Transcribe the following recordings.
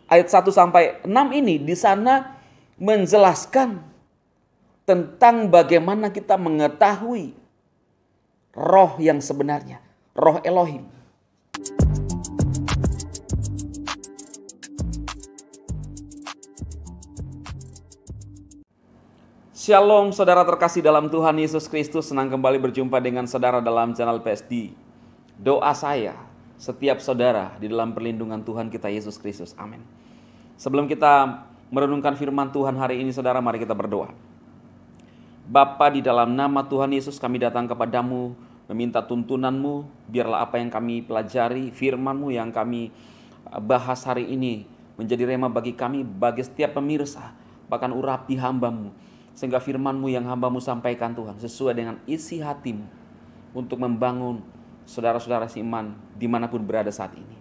ayat 1 sampai 6 ini di sana menjelaskan tentang bagaimana kita mengetahui roh yang sebenarnya, roh Elohim. Shalom saudara terkasih dalam Tuhan Yesus Kristus, senang kembali berjumpa dengan saudara dalam channel PSD. Doa saya, setiap saudara di dalam perlindungan Tuhan kita Yesus Kristus. Amin. Sebelum kita merenungkan firman Tuhan hari ini, saudara, mari kita berdoa. Bapa, di dalam nama Tuhan Yesus kami datang kepadamu, meminta tuntunan-Mu, biarlah apa yang kami pelajari, firman-Mu yang kami bahas hari ini menjadi rema bagi kami, bagi setiap pemirsa, bahkan urapi hamba-Mu, sehingga firman-Mu yang hamba-Mu sampaikan Tuhan, sesuai dengan isi hati-Mu, untuk membangun saudara-saudara seiman dimanapun berada saat ini.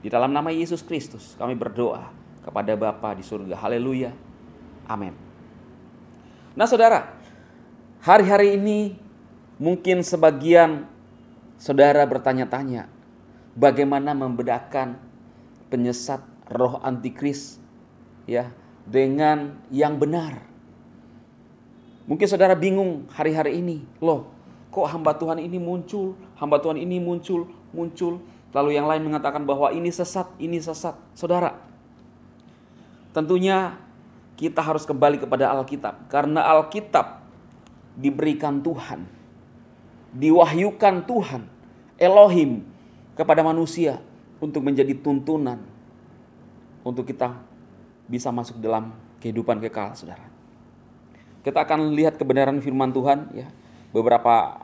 Di dalam nama Yesus Kristus kami berdoa kepada Bapa di surga. Haleluya. Amin. Nah saudara, hari-hari ini mungkin sebagian saudara bertanya-tanya, bagaimana membedakan penyesat roh antikris ya dengan yang benar. Mungkin saudara bingung hari-hari ini, loh kok hamba Tuhan ini muncul, hamba Tuhan ini muncul. Lalu yang lain mengatakan bahwa ini sesat, ini sesat. Saudara, tentunya kita harus kembali kepada Alkitab. Karena Alkitab diberikan Tuhan, diwahyukan Tuhan, Elohim kepada manusia untuk menjadi tuntunan untuk kita bisa masuk dalam kehidupan kekal, saudara. Kita akan lihat kebenaran firman Tuhan ya. Beberapa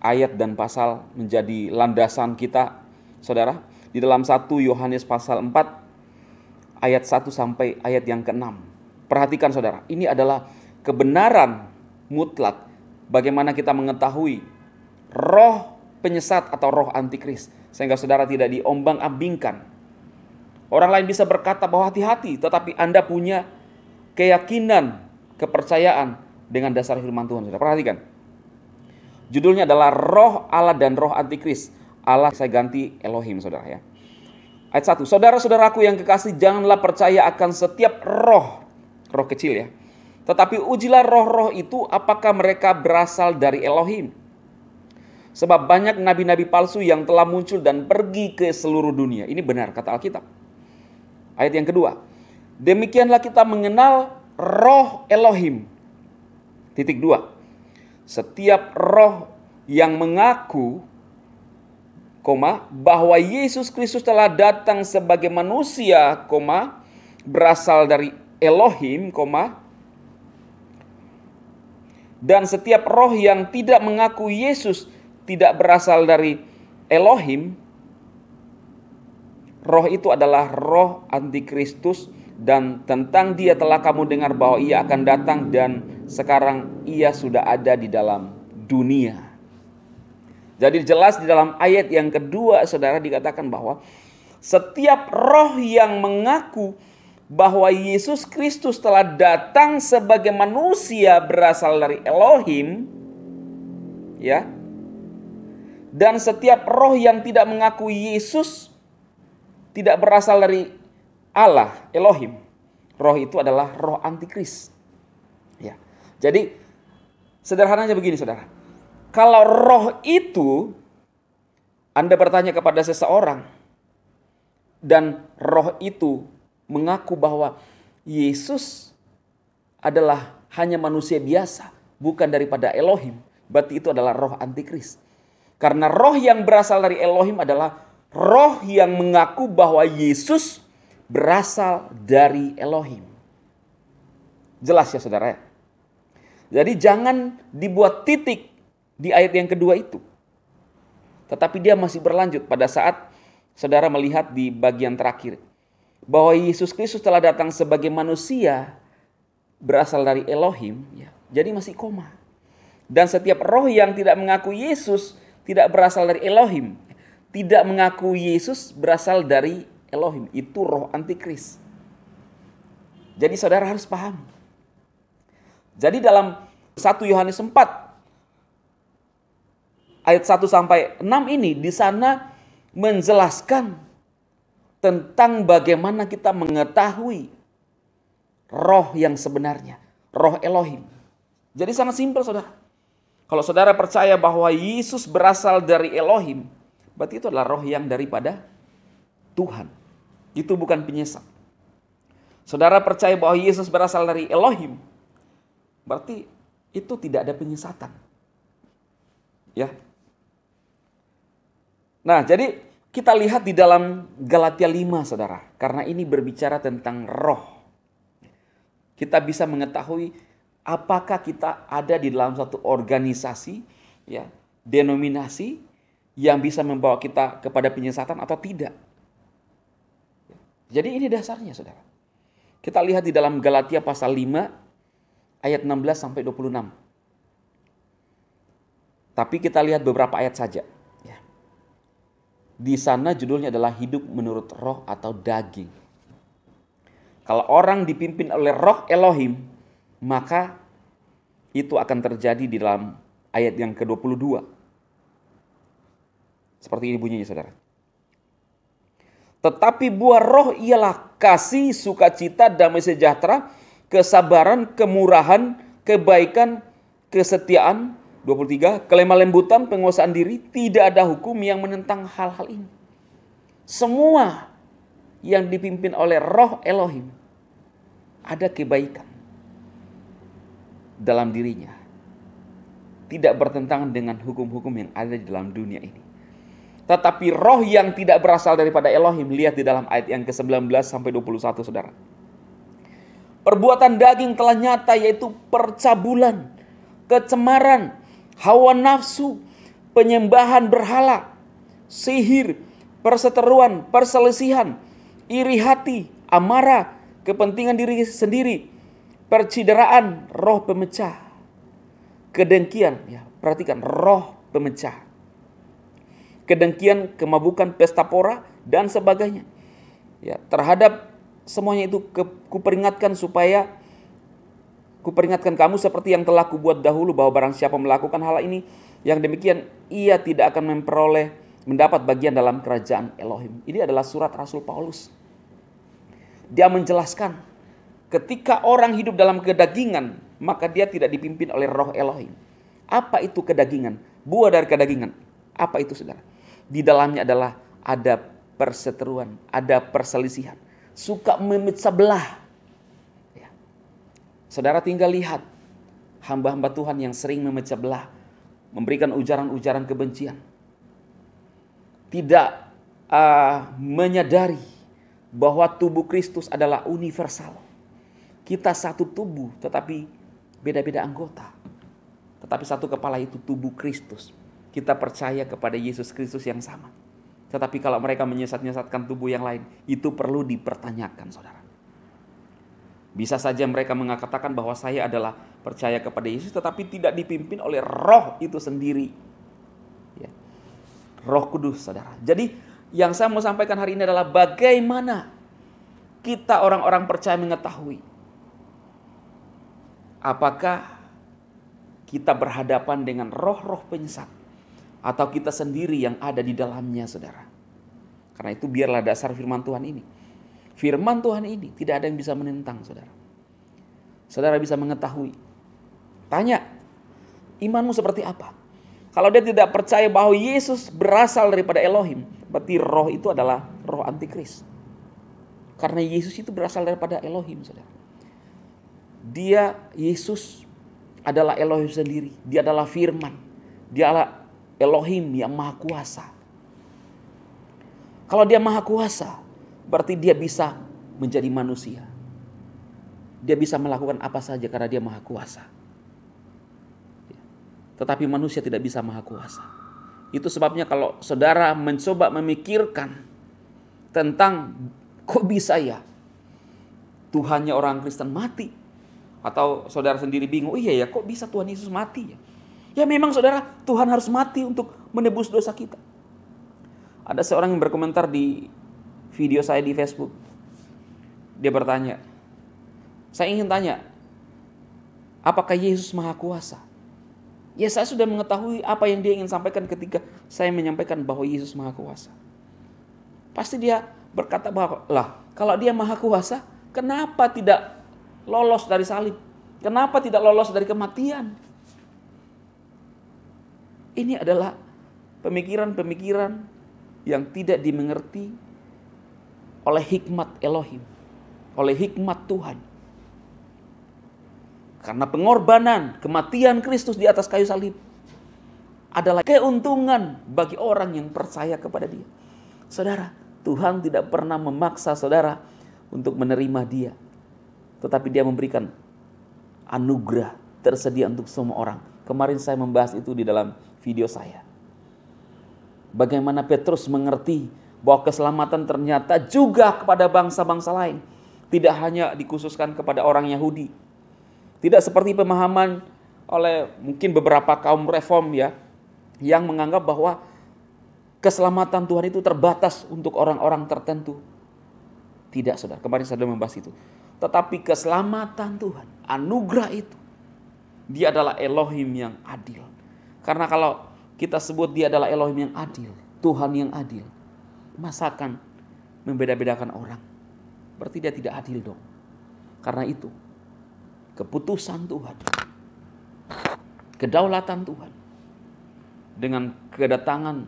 ayat dan pasal menjadi landasan kita, saudara. Di dalam 1 Yohanes pasal 4 ayat 1 sampai ayat yang ke-6. Perhatikan saudara, ini adalah kebenaran mutlak bagaimana kita mengetahui roh penyesat atau roh antikris, sehingga saudara tidak diombang-ambingkan. Orang lain bisa berkata bahwa hati-hati, tetapi Anda punya keyakinan, kepercayaan dengan dasar firman Tuhan. Saudara, perhatikan. Judulnya adalah roh Allah dan roh antikris. Allah saya ganti Elohim, saudara ya. Ayat 1. Saudara-saudaraku yang kekasih, janganlah percaya akan setiap roh kecil ya. Tetapi ujilah roh-roh itu apakah mereka berasal dari Elohim. Sebab banyak nabi-nabi palsu yang telah muncul dan pergi ke seluruh dunia. Ini benar kata Alkitab. Ayat yang kedua. Demikianlah kita mengenal roh Elohim. Titik 2. Setiap roh yang mengaku, bahwa Yesus Kristus telah datang sebagai manusia, berasal dari Elohim, dan setiap roh yang tidak mengaku Yesus tidak berasal dari Elohim, roh itu adalah roh antikristus, dan tentang dia telah kamu dengar bahwa ia akan datang dan sekarang ia sudah ada di dalam dunia. Jadi jelas di dalam ayat yang kedua saudara dikatakan bahwa setiap roh yang mengaku bahwa Yesus Kristus telah datang sebagai manusia berasal dari Elohim ya. Dan setiap roh yang tidak mengaku Yesus tidak berasal dari Allah, Elohim. Roh itu adalah roh antikris. Ya. Jadi sederhananya begini saudara. Kalau roh itu Anda bertanya kepada seseorang dan roh itu mengaku bahwa Yesus adalah hanya manusia biasa, bukan daripada Elohim, berarti itu adalah roh antikris. Karena roh yang berasal dari Elohim adalah roh yang mengaku bahwa Yesus berasal dari Elohim. Jelas ya saudara ya? Jadi jangan dibuat titik di ayat yang kedua itu. Tetapi dia masih berlanjut pada saat saudara melihat di bagian terakhir. Bahwa Yesus Kristus telah datang sebagai manusia berasal dari Elohim. Ya, jadi masih koma. Dan setiap roh yang tidak mengaku Yesus tidak berasal dari Elohim. Tidak mengaku Yesus berasal dari Elohim. Itu roh antikris. Jadi saudara harus paham. Jadi dalam 1 Yohanes 4 ayat 1 sampai 6 ini di sana menjelaskan tentang bagaimana kita mengetahui roh yang sebenarnya, roh Elohim. Jadi sangat simpel, saudara. Kalau saudara percaya bahwa Yesus berasal dari Elohim, berarti itu adalah roh yang daripada Tuhan. Itu bukan penyesat. Saudara percaya bahwa Yesus berasal dari Elohim, berarti itu tidak ada penyesatan. Ya. Nah, jadi kita lihat di dalam Galatia 5, saudara. Karena ini berbicara tentang roh. Kita bisa mengetahui apakah kita ada di dalam satu organisasi, ya, denominasi yang bisa membawa kita kepada penyesatan atau tidak. Jadi ini dasarnya, saudara. Kita lihat di dalam Galatia pasal 5 ayat 16 sampai 26. Tapi kita lihat beberapa ayat saja. Ya. Di sana judulnya adalah hidup menurut roh atau daging. Kalau orang dipimpin oleh roh Elohim, maka itu akan terjadi di dalam ayat yang ke-22. Seperti ini bunyinya, saudara. Tetapi buah roh ialah kasih, sukacita, damai sejahtera, kesabaran, kemurahan, kebaikan, kesetiaan. 23, kelemah lembutan, penguasaan diri. Tidak ada hukum yang menentang hal-hal ini. Semua yang dipimpin oleh roh Elohim, ada kebaikan dalam dirinya. Tidak bertentangan dengan hukum-hukum yang ada di dalam dunia ini. Tetapi roh yang tidak berasal daripada Elohim, lihat di dalam ayat yang ke-19 sampai 21, saudara. Perbuatan daging telah nyata, yaitu percabulan, kecemaran, hawa nafsu, penyembahan berhala, sihir, perseteruan, perselisihan, iri hati, amarah, kepentingan diri sendiri, percideraan, roh pemecah, kedengkian, ya, perhatikan, roh pemecah, kedengkian, kemabukan, pesta pora, dan sebagainya. Ya, terhadap semuanya itu kuperingatkan kamu seperti yang telah kubuat dahulu, bahwa barang siapa melakukan hal ini yang demikian, ia tidak akan mendapat bagian dalam kerajaan Elohim. Ini adalah surat Rasul Paulus. Dia menjelaskan ketika orang hidup dalam kedagingan, maka dia tidak dipimpin oleh roh Elohim. Apa itu kedagingan? Buah dari kedagingan. Apa itu, saudara? Di dalamnya adalah ada perseteruan, ada perselisihan, suka memecah belah. Ya. Saudara tinggal lihat hamba-hamba Tuhan yang sering memecah belah, memberikan ujaran-ujaran kebencian, tidak menyadari bahwa tubuh Kristus adalah universal. Kita satu tubuh, tetapi beda-beda anggota. Tetapi satu kepala, itu tubuh Kristus. Kita percaya kepada Yesus Kristus yang sama. Tetapi kalau mereka menyesat-nyesatkan tubuh yang lain, itu perlu dipertanyakan, saudara. Bisa saja mereka mengatakan bahwa saya adalah percaya kepada Yesus, tetapi tidak dipimpin oleh roh itu sendiri. Ya. Roh Kudus, saudara. Jadi yang saya mau sampaikan hari ini adalah bagaimana kita orang-orang percaya mengetahui apakah kita berhadapan dengan roh-roh penyesat atau kita sendiri yang ada di dalamnya, saudara. Karena itu biarlah dasar firman Tuhan ini. Firman Tuhan ini tidak ada yang bisa menentang, saudara. Saudara bisa mengetahui. Tanya, imanmu seperti apa? Kalau dia tidak percaya bahwa Yesus berasal daripada Elohim, berarti roh itu adalah roh antikris. Karena Yesus itu berasal daripada Elohim, saudara. Yesus adalah Elohim sendiri. Dia adalah firman. Dia adalah Elohim yang maha kuasa. Kalau dia maha kuasa, berarti dia bisa menjadi manusia. Dia bisa melakukan apa saja karena dia maha kuasa. Tetapi manusia tidak bisa maha kuasa. Itu sebabnya kalau saudara mencoba memikirkan tentang kok bisa ya Tuhannya orang Kristen mati, atau saudara sendiri bingung, iya ya kok bisa Tuhan Yesus mati ya? Ya memang saudara, Tuhan harus mati untuk menebus dosa kita. Ada seorang yang berkomentar di video saya di Facebook. Dia bertanya, saya ingin tanya, apakah Yesus maha kuasa? Ya saya sudah mengetahui apa yang dia ingin sampaikan ketika saya menyampaikan bahwa Yesus maha kuasa. Pasti dia berkata bahwa, lah kalau dia maha kuasa, kenapa tidak lolos dari salib? Kenapa tidak lolos dari kematian? Ini adalah pemikiran-pemikiran yang tidak dimengerti oleh hikmat Elohim, oleh hikmat Tuhan. Karena pengorbanan, kematian Kristus di atas kayu salib adalah keuntungan bagi orang yang percaya kepada Dia. Saudara, Tuhan tidak pernah memaksa saudara untuk menerima Dia, tetapi Dia memberikan anugerah tersedia untuk semua orang. Kemarin saya membahas itu di dalam video saya. Bagaimana Petrus mengerti bahwa keselamatan ternyata juga kepada bangsa-bangsa lain. Tidak hanya dikhususkan kepada orang Yahudi. Tidak seperti pemahaman oleh mungkin beberapa kaum reform ya, yang menganggap bahwa keselamatan Tuhan itu terbatas untuk orang-orang tertentu. Tidak, saudara. Kemarin saya sudah membahas itu. Tetapi keselamatan Tuhan, anugerah itu, Dia adalah Elohim yang adil. Karena kalau kita sebut Dia adalah Elohim yang adil, Tuhan yang adil, masa akan membeda-bedakan orang? Berarti Dia tidak adil dong. Karena itu, keputusan Tuhan, kedaulatan Tuhan, dengan kedatangan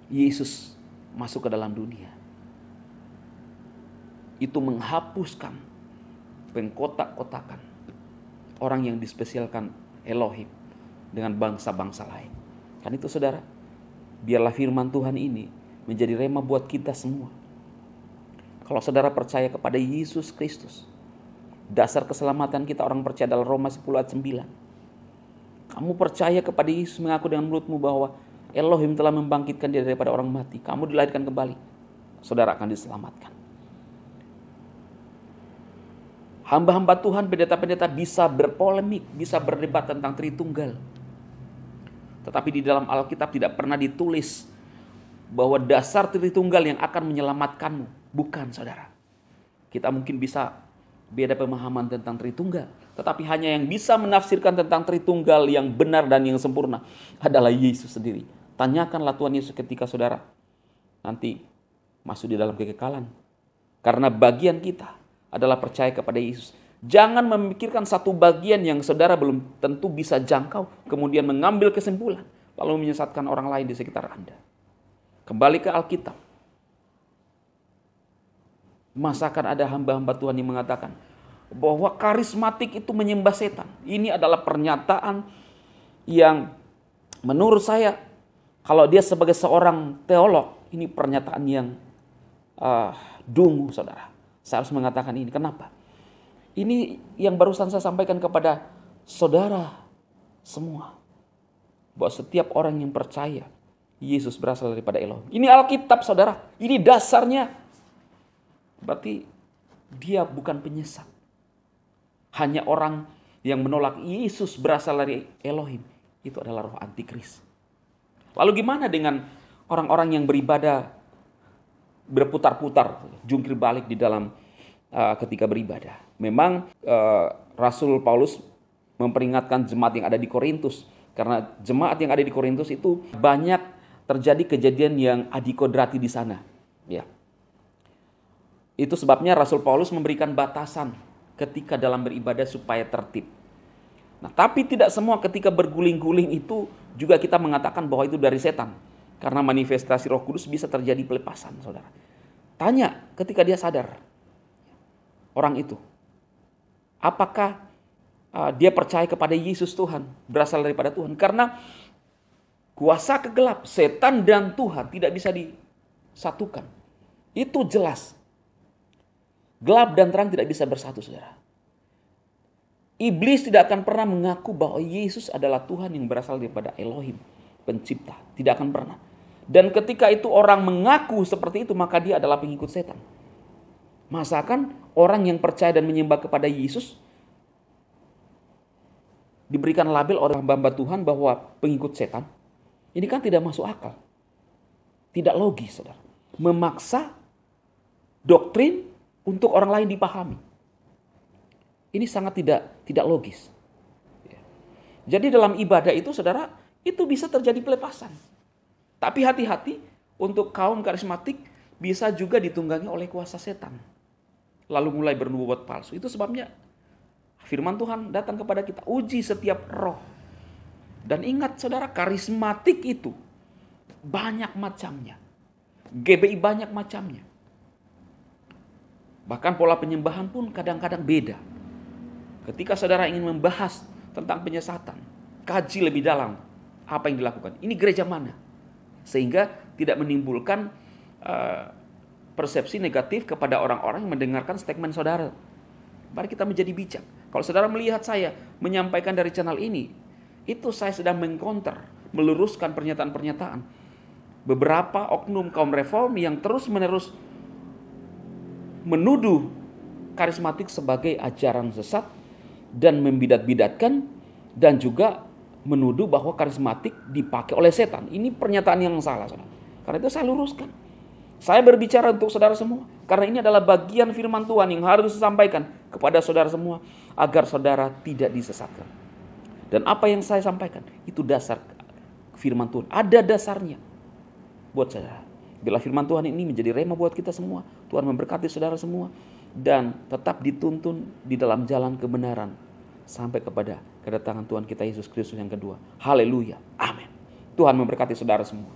Yesus masuk ke dalam dunia, itu menghapuskan pengkotak-kotakan orang yang dispesialkan Elohim dengan bangsa-bangsa lain. Kan itu saudara, biarlah firman Tuhan ini menjadi rema buat kita semua. Kalau saudara percaya kepada Yesus Kristus, dasar keselamatan kita orang percaya dalam Roma 10 ayat 9. Kamu percaya kepada Yesus, mengaku dengan mulutmu bahwa Elohim telah membangkitkan Dia daripada orang mati, kamu dilahirkan kembali, saudara akan diselamatkan. Hamba-hamba Tuhan, pendeta-pendeta bisa berpolemik, bisa berdebat tentang Tritunggal. Tetapi di dalam Alkitab tidak pernah ditulis bahwa dasar Tritunggal yang akan menyelamatkanmu. Bukan, saudara. Kita mungkin bisa beda pemahaman tentang Tritunggal. Tetapi hanya yang bisa menafsirkan tentang Tritunggal yang benar dan yang sempurna adalah Yesus sendiri. Tanyakanlah Tuhan Yesus ketika saudara nanti masuk di dalam kekekalan. Karena bagian kita adalah percaya kepada Yesus. Jangan memikirkan satu bagian yang saudara belum tentu bisa jangkau, kemudian mengambil kesimpulan, lalu menyesatkan orang lain di sekitar Anda. Kembali ke Alkitab. Masakan ada hamba-hamba Tuhan yang mengatakan bahwa karismatik itu menyembah setan. Ini adalah pernyataan yang menurut saya, kalau dia sebagai seorang teolog, ini pernyataan yang dungu, saudara. Saya harus mengatakan ini. Kenapa? Ini yang barusan saya sampaikan kepada saudara semua. Bahwa setiap orang yang percaya Yesus berasal daripada Elohim. Ini Alkitab, saudara. Ini dasarnya. Berarti dia bukan penyesat. Hanya orang yang menolak Yesus berasal dari Elohim, itu adalah roh antikris. Lalu gimana dengan orang-orang yang beribadah berputar-putar, jungkir balik di dalam ketika beribadah? Memang Rasul Paulus memperingatkan jemaat yang ada di Korintus. Karena jemaat yang ada di Korintus itu banyak terjadi kejadian yang adikodrati di sana. Ya. Itu sebabnya Rasul Paulus memberikan batasan ketika dalam beribadah supaya tertib. Nah, tapi tidak semua ketika berguling-guling itu juga kita mengatakan bahwa itu dari setan. Karena manifestasi Roh Kudus bisa terjadi pelepasan, saudara. Tanya ketika dia sadar, orang itu, apakah dia percaya kepada Yesus Tuhan, berasal daripada Tuhan? Karena kuasa kegelap, setan dan Tuhan tidak bisa disatukan. Itu jelas. Gelap dan terang tidak bisa bersatu, saudara. Iblis tidak akan pernah mengaku bahwa Yesus adalah Tuhan yang berasal daripada Elohim, pencipta. Tidak akan pernah. Dan ketika itu orang mengaku seperti itu, maka dia adalah pengikut setan. Masakan orang yang percaya dan menyembah kepada Yesus diberikan label oleh hamba Tuhan bahwa pengikut setan? Ini kan tidak masuk akal. Tidak logis, saudara. Memaksa doktrin untuk orang lain dipahami. Ini sangat tidak logis. Jadi dalam ibadah itu, saudara, itu bisa terjadi pelepasan. Tapi hati-hati untuk kaum karismatik bisa juga ditunggangi oleh kuasa setan. Lalu mulai bernubuat palsu. Itu sebabnya firman Tuhan datang kepada kita, uji setiap roh. Dan ingat saudara, karismatik itu banyak macamnya. GBI banyak macamnya. Bahkan pola penyembahan pun kadang-kadang beda. Ketika saudara ingin membahas tentang penyesatan, kaji lebih dalam apa yang dilakukan. Ini gereja mana? Sehingga tidak menimbulkan persepsi negatif kepada orang-orang yang mendengarkan statement saudara. Mari kita menjadi bijak. Kalau saudara melihat saya menyampaikan dari channel ini, itu saya sedang mengcounter, meluruskan pernyataan-pernyataan beberapa oknum kaum reform yang terus-menerus menuduh karismatik sebagai ajaran sesat dan membidat-bidatkan, dan juga menuduh bahwa karismatik dipakai oleh setan. Ini pernyataan yang salah, saudara. Karena itu saya luruskan. Saya berbicara untuk saudara semua, karena ini adalah bagian firman Tuhan yang harus disampaikan kepada saudara semua, agar saudara tidak disesatkan. Dan apa yang saya sampaikan, itu dasar firman Tuhan. Ada dasarnya buat saudara. Bila firman Tuhan ini menjadi rema buat kita semua, Tuhan memberkati saudara semua, dan tetap dituntun di dalam jalan kebenaran sampai kepada kedatangan Tuhan kita Yesus Kristus yang kedua. Haleluya. Amin. Tuhan memberkati saudara semua.